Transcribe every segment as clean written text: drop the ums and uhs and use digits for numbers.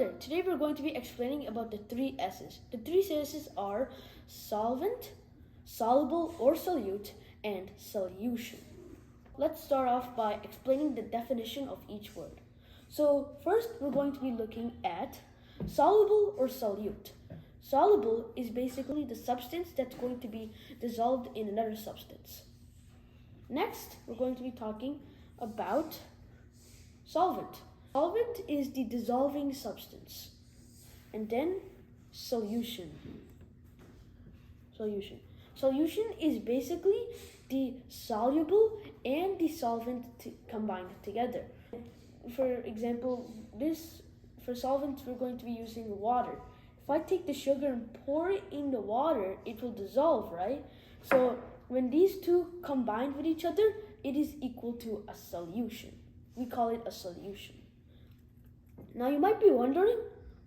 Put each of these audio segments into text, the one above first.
there, today we're going to be explaining about the three S's. The three S's are solvent, soluble or solute, and solution. Let's start off by explaining the definition of each word. So first we're going to be looking at soluble or solute. Soluble is basically the substance that's going to be dissolved in another substance. Next, we're going to be talking about solvent. Solvent is the dissolving substance. And then solution. Solution is basically the soluble and the solvent combined together. For example, for solvents we're going to be using water. If I take the sugar and pour it in the water, it will dissolve, right? So when these two combine with each other, it is equal to a solution. We call it a solution. Now you might be wondering,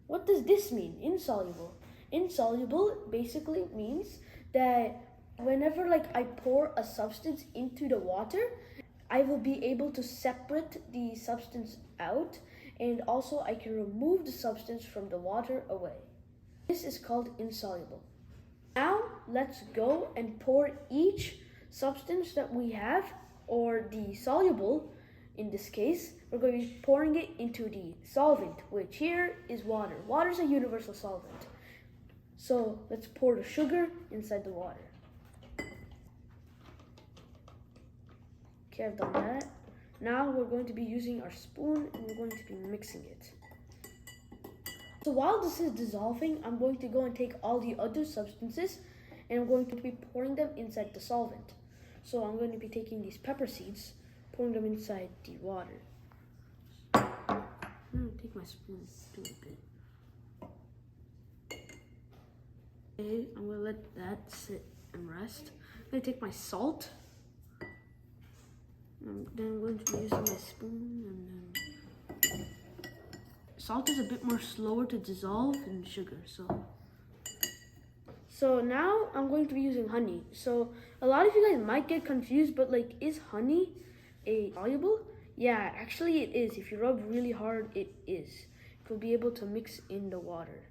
what does this mean, insoluble? Insoluble basically means that whenever I pour a substance into the water, I will be able to separate the substance out, and also I can remove the substance from the water away. This is called insoluble. Now let's go and pour each substance that we have, or the soluble. In this case, we're going to be pouring it into the solvent, which here is water. Water is a universal solvent. So let's pour the sugar inside the water. Okay, I've done that. Now we're going to be using our spoon and we're going to be mixing it. So while this is dissolving, I'm going to go and take all the other substances and I'm going to be pouring them inside the solvent. So I'm going to be taking these pepper seeds, pouring them inside the water. I'm going to take my spoon a bit. Okay, I'm going to let that sit and rest. I'm going to take my salt. And then I'm going to be using my spoon, and then salt is a bit more slower to dissolve than sugar. So now I'm going to be using honey. So a lot of you guys might get confused, but is honey a soluble? Yeah, actually it is. If you rub really hard, it is. It will be able to mix in the water.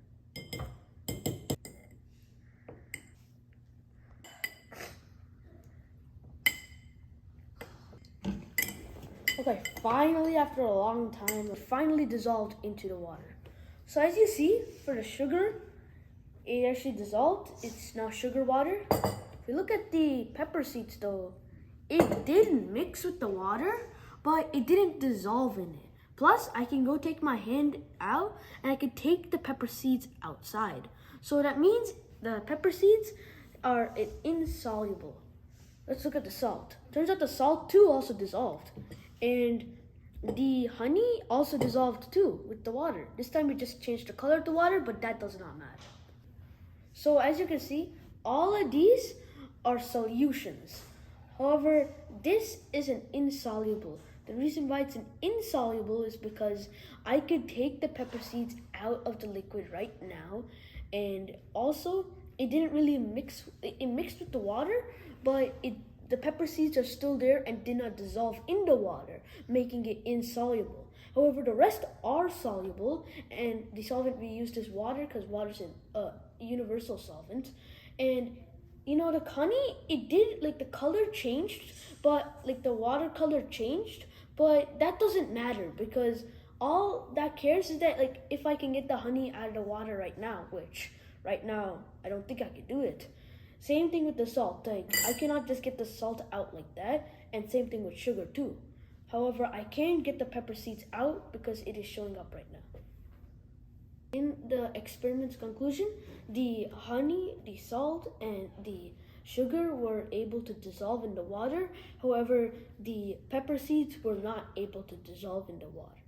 Okay, finally after a long time, it finally dissolved into the water. So as you see, for the sugar, it actually dissolved. It's now sugar water. If we look at the pepper seeds though, it did mix with the water, but it didn't dissolve in it. Plus, I can go take my hand out and I can take the pepper seeds outside. So that means the pepper seeds are insoluble. Let's look at the salt. Turns out the salt too also dissolved. And the honey also dissolved too with the water. This time we just changed the color of the water, but that does not matter. So as you can see, all of these are solutions. However, this is an insoluble. The reason why it's an insoluble is because I could take the pepper seeds out of the liquid right now, and also it didn't really mix. It mixed with the water, but the pepper seeds are still there and did not dissolve in the water, making it insoluble. However, the rest are soluble, and the solvent we used is water because water is a universal solvent. And the honey, it did, the color changed, but the water color changed, but that doesn't matter because all that cares is that if I can get the honey out of the water right now, which right now I don't think I could do it. Same thing with the salt. I cannot just get the salt out like that, and same thing with sugar too. However, I can get the pepper seeds out because it is showing up right now. In the experiment's conclusion, the honey, the salt, and the sugar were able to dissolve in the water. However, the pepper seeds were not able to dissolve in the water.